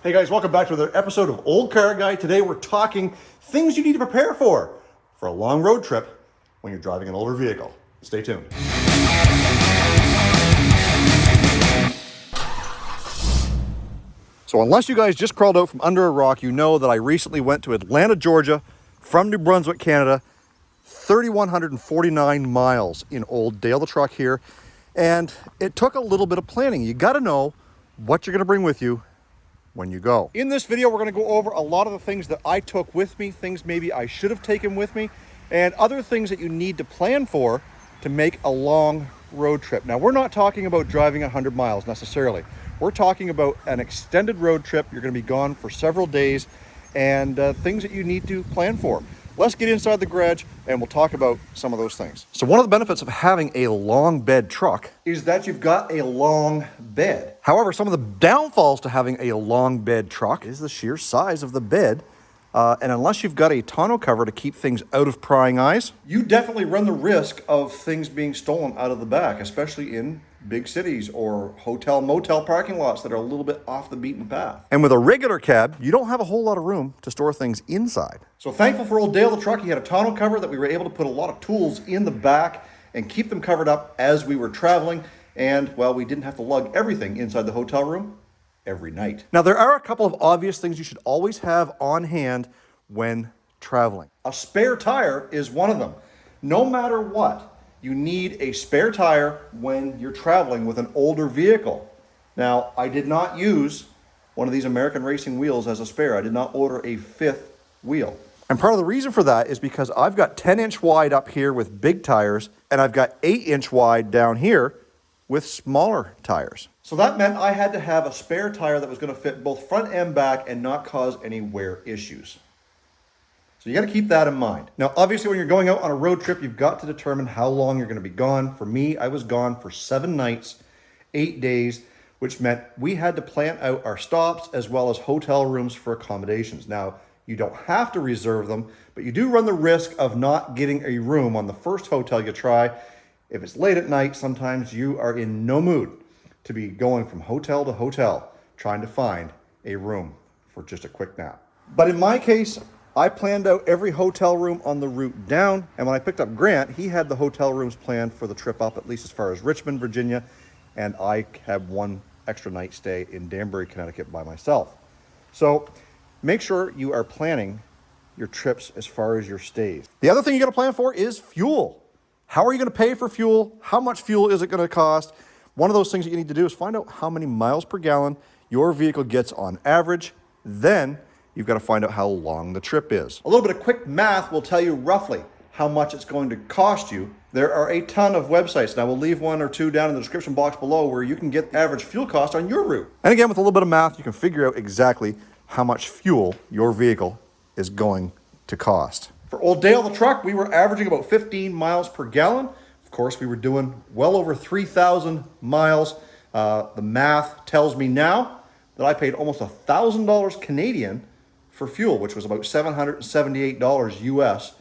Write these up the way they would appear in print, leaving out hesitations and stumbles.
Hey guys, welcome back to another episode of Olde Carr Guy. Today we're talking things you need to prepare for a long road trip when you're driving an older vehicle. Stay tuned. So unless you guys just crawled out from under a rock, you know that I recently went to Atlanta, Georgia from New Brunswick, Canada, 3,149 miles in Old Dale the truck here. And it took a little bit of planning. You got to know what you're going to bring with you when you go. In this video, we're going to go over a lot of the things that I took with me, things maybe I should have taken with me, and other things that you need to plan for to make a long road trip. Now, we're not talking about driving 100 miles necessarily. We're talking about an extended road trip. You're going to be gone for several days, and things that you need to plan for. Let's get inside the garage and we'll talk about some of those things. So one of the benefits of having a long bed truck is that you've got a long bed. However, some of the downfalls to having a long bed truck is the sheer size of the bed. And unless you've got a tonneau cover to keep things out of prying eyes, you definitely run the risk of things being stolen out of the back, especially in big cities or hotel, motel parking lots that are a little bit off the beaten path. And with a regular cab, you don't have a whole lot of room to store things inside. So thankful for Old Dale the truck, he had a tonneau cover that we were able to put a lot of tools in the back and keep them covered up as we were traveling. And well, we didn't have to lug everything inside the hotel room every night. Now, there are a couple of obvious things you should always have on hand when traveling. A spare tire is one of them. No matter what, you need a spare tire when you're traveling with an older vehicle. Now, I did not use one of these American racing wheels as a spare. I did not order a fifth wheel. And part of the reason for that is because I've got 10-inch wide up here with big tires, and I've got 8-inch wide down here with smaller tires. So that meant I had to have a spare tire that was going to fit both front and back and not cause any wear issues. So you got to keep that in mind. Now, obviously, when you're going out on a road trip, you've got to determine how long you're going to be gone. For me, I was gone for 7 nights, 8 days, which meant we had to plan out our stops as well as hotel rooms for accommodations. Now, you don't have to reserve them, but you do run the risk of not getting a room on the first hotel you try. If it's late at night, sometimes you are in no mood to be going from hotel to hotel trying to find a room for just a quick nap. But in my case, I planned out every hotel room on the route down, and when I picked up Grant, he had the hotel rooms planned for the trip up, at least as far as Richmond, Virginia, and I had one extra night stay in Danbury, Connecticut by myself. So make sure you are planning your trips as far as your stays. The other thing you got to plan for is fuel. How are you going to pay for fuel? How much fuel is it going to cost? One of those things that you need to do is find out how many miles per gallon your vehicle gets on average. Then you've got to find out how long the trip is. A little bit of quick math will tell you roughly how much it's going to cost you. There are a ton of websites, and I will leave one or two down in the description box below where you can get the average fuel cost on your route. And again, with a little bit of math, you can figure out exactly how much fuel your vehicle is going to cost. For Old Dale the truck, we were averaging about 15 miles per gallon. Of course, we were doing well over 3,000 miles. The math tells me now that I paid almost $1,000 Canadian for fuel, which was about $778 US,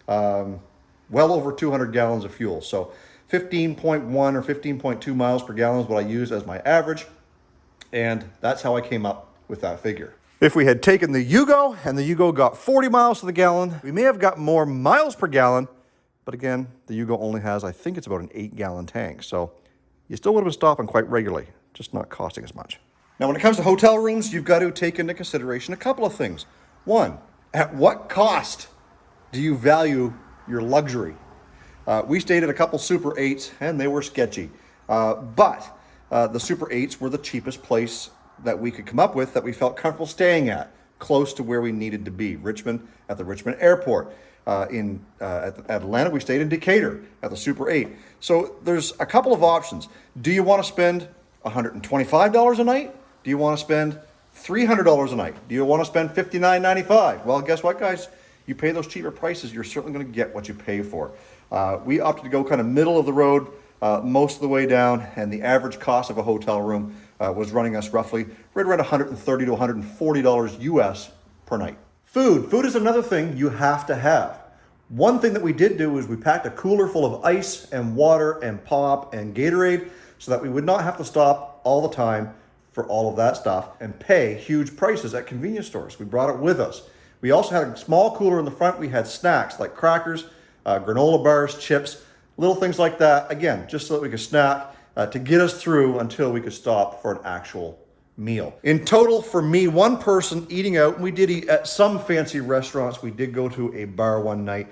well over 200 gallons of fuel. So 15.1 or 15.2 miles per gallon is what I use as my average. And that's how I came up with that figure. If we had taken the Yugo and the Yugo got 40 miles to the gallon, we may have got more miles per gallon. But again, the Yugo only has, I think it's about an 8-gallon tank. So you still would have been stopping quite regularly, just not costing as much. Now, when it comes to hotel rooms, you've got to take into consideration a couple of things. One, at what cost do you value your luxury? We stayed at a couple Super 8s, and they were sketchy. But the Super 8s were the cheapest place that we could come up with that we felt comfortable staying at, close to where we needed to be. Richmond, at the Richmond airport. At Atlanta, we stayed in Decatur at the Super 8. So there's a couple of options. Do you want to spend $125 a night? Do you want to spend $300 a night? Do you want to spend $59.95? Well, guess what, guys? You pay those cheaper prices, you're certainly going to get what you pay for. We opted to go kind of middle of the road most of the way down, and the average cost of a hotel room was running us roughly right around $130 to $140 US per night. Food is another thing you have to have. One thing that we did do is we packed a cooler full of ice and water and pop and Gatorade so that we would not have to stop all the time for all of that stuff and pay huge prices at convenience stores. We brought it with us. We also had a small cooler in the front. We had snacks like crackers, granola bars, chips, little things like that. Again, just so that we could snack to get us through until we could stop for an actual meal. In total, for me, one person eating out, and we did eat at some fancy restaurants. We did go to a bar one night.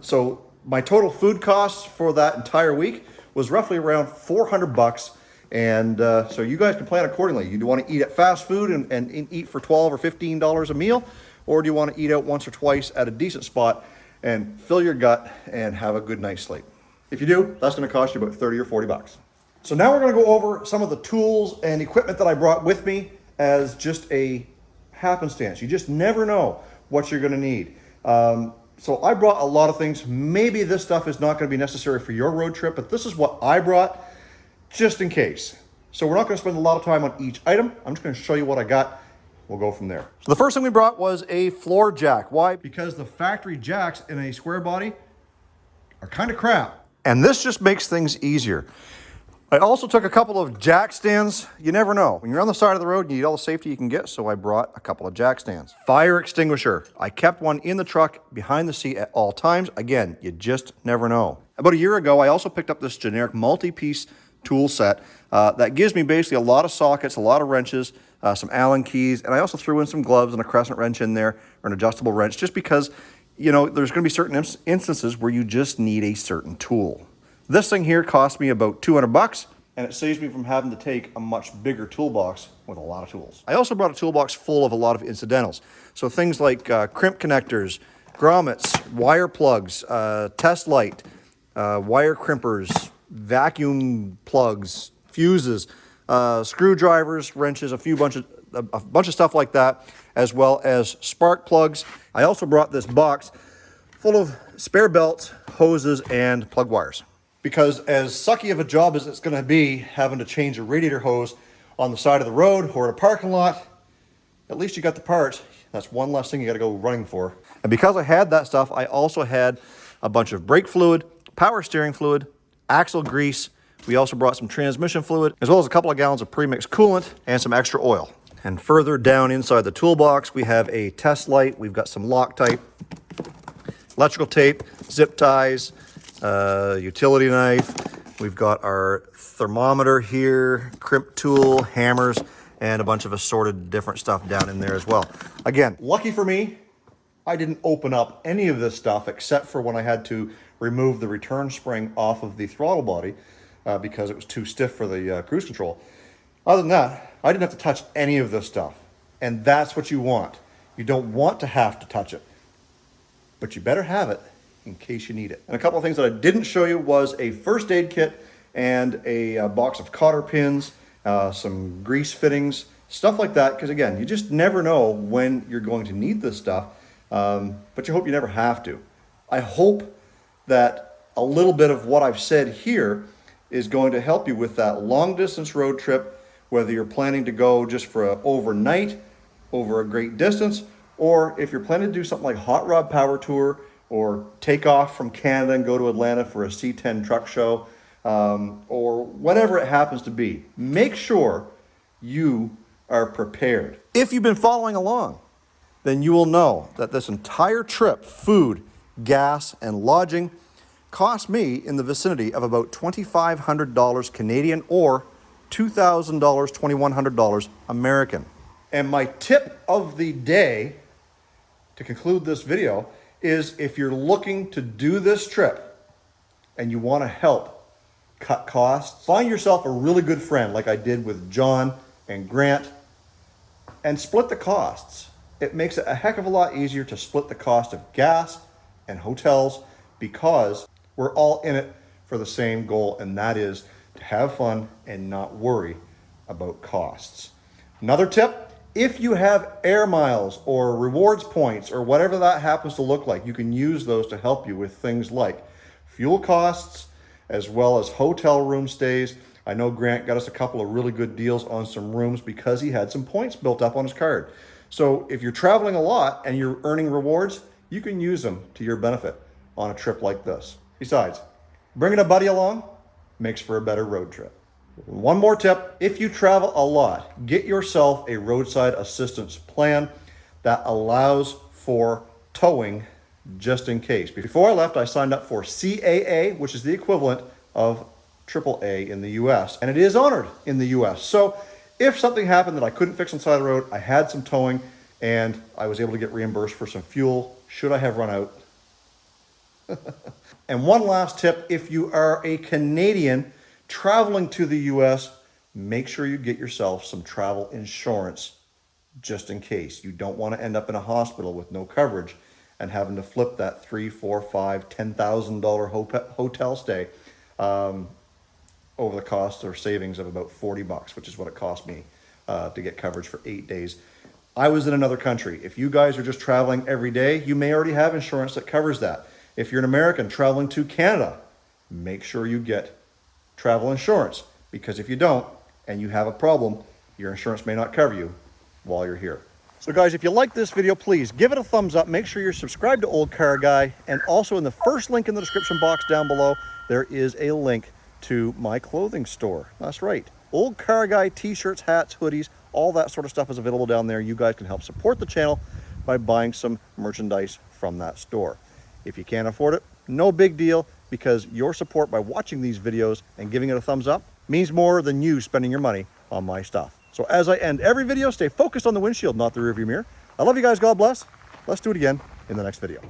So my total food costs for that entire week was roughly around $400. And so you guys can plan accordingly. You want to eat at fast food and eat for $12 or $15 a meal, or do you want to eat out once or twice at a decent spot and fill your gut and have a good night's sleep? If you do, that's going to cost you about 30 or 40 bucks. So now we're going to go over some of the tools and equipment that I brought with me as just a happenstance. You just never know what you're going to need. So I brought a lot of things. Maybe this stuff is not going to be necessary for your road trip, but this is what I brought just in case. So we're not going to spend a lot of time on each item. I'm just going to show you what I got. We'll go from there. So the first thing we brought was a floor jack. Why? Because the factory jacks in a square body are kind of crap. And this just makes things easier. I also took a couple of jack stands. You never know. When you're on the side of the road, you need all the safety you can get, so I brought a couple of jack stands. Fire extinguisher. I kept one in the truck behind the seat at all times. Again, you just never know. About a year ago, I also picked up this generic multi-piece tool set that gives me basically a lot of sockets, a lot of wrenches, some Allen keys, and I also threw in some gloves and a crescent wrench in there, or an adjustable wrench, just because, you know, there's going to be certain instances where you just need a certain tool. This thing here cost me about $200, and it saves me from having to take a much bigger toolbox with a lot of tools. I also brought a toolbox full of a lot of incidentals. So things like crimp connectors, grommets, wire plugs, test light, wire crimpers, vacuum plugs, fuses, screwdrivers, wrenches, a bunch of stuff like that, as well as spark plugs. I also brought this box full of spare belts, hoses, and plug wires. Because as sucky of a job as it's going to be having to change a radiator hose on the side of the road or in a parking lot, at least you got the parts. That's one less thing you got to go running for. And because I had that stuff, I also had a bunch of brake fluid, power steering fluid, axle grease. We also brought some transmission fluid, as well as a couple of gallons of premixed coolant and some extra oil. And further down inside the toolbox, we have a test light. We've got some Loctite, electrical tape, zip ties, utility knife. We've got our thermometer here, crimp tool, hammers, and a bunch of assorted different stuff down in there as well. Again, lucky for me, I didn't open up any of this stuff except for when I had to remove the return spring off of the throttle body because it was too stiff for the cruise control. Other than that, I didn't have to touch any of this stuff. And that's what you want. You don't want to have to touch it, but you better have it in case you need it. And a couple of things that I didn't show you was a first aid kit and a box of cotter pins, some grease fittings, stuff like that. Because again, you just never know when you're going to need this stuff, but you hope you never have to. I hope that a little bit of what I've said here is going to help you with that long distance road trip, whether you're planning to go just for an overnight over a great distance, or if you're planning to do something like Hot Rod Power Tour, or take off from Canada and go to Atlanta for a C10 truck show, or whatever it happens to be. Make sure you are prepared. If you've been following along, then you will know that this entire trip, food, gas, and lodging, cost me in the vicinity of about $2,500 Canadian or $2,000, $2,100 American. And my tip of the day to conclude this video is if you're looking to do this trip and you want to help cut costs, find yourself a really good friend like I did with John and Grant and split the costs. It makes it a heck of a lot easier to split the cost of gas and hotels because we're all in it for the same goal, and that is to have fun and not worry about costs. Another tip, if you have air miles or rewards points or whatever that happens to look like, you can use those to help you with things like fuel costs as well as hotel room stays. I know Grant got us a couple of really good deals on some rooms because he had some points built up on his card. So if you're traveling a lot and you're earning rewards, you can use them to your benefit on a trip like this. Besides, bringing a buddy along makes for a better road trip. One more tip, if you travel a lot, get yourself a roadside assistance plan that allows for towing just in case. Before I left, I signed up for CAA, which is the equivalent of AAA in the US, and it is honored in the US. So if something happened that I couldn't fix on the side of the road, I had some towing and I was able to get reimbursed for some fuel should I have run out. And one last tip, if you are a Canadian traveling to the US, make sure you get yourself some travel insurance just in case. You don't want to end up in a hospital with no coverage and having to flip that $3,000, $4,000, $5,000, $10,000 hotel stay over the cost or savings of about 40 bucks, which is what it cost me to get coverage for 8 days. I was in another country. If you guys are just traveling every day, you may already have insurance that covers that. If you're an American traveling to Canada, make sure you get travel insurance, because if you don't and you have a problem, your insurance may not cover you while you're here. So guys, if you like this video, please give it a thumbs up. Make sure you're subscribed to Olde Carr Guy, and also in the first link in the description box down below, there is a link to my clothing store. That's right, Olde Carr Guy t-shirts, hats, hoodies, all that sort of stuff is available down there. You guys can help support the channel by buying some merchandise from that store. If you can't afford it, no big deal, because your support by watching these videos and giving it a thumbs up means more than you spending your money on my stuff. So as I end every video, stay focused on the windshield, not the rearview mirror. I love you guys. God bless. Let's do it again in the next video.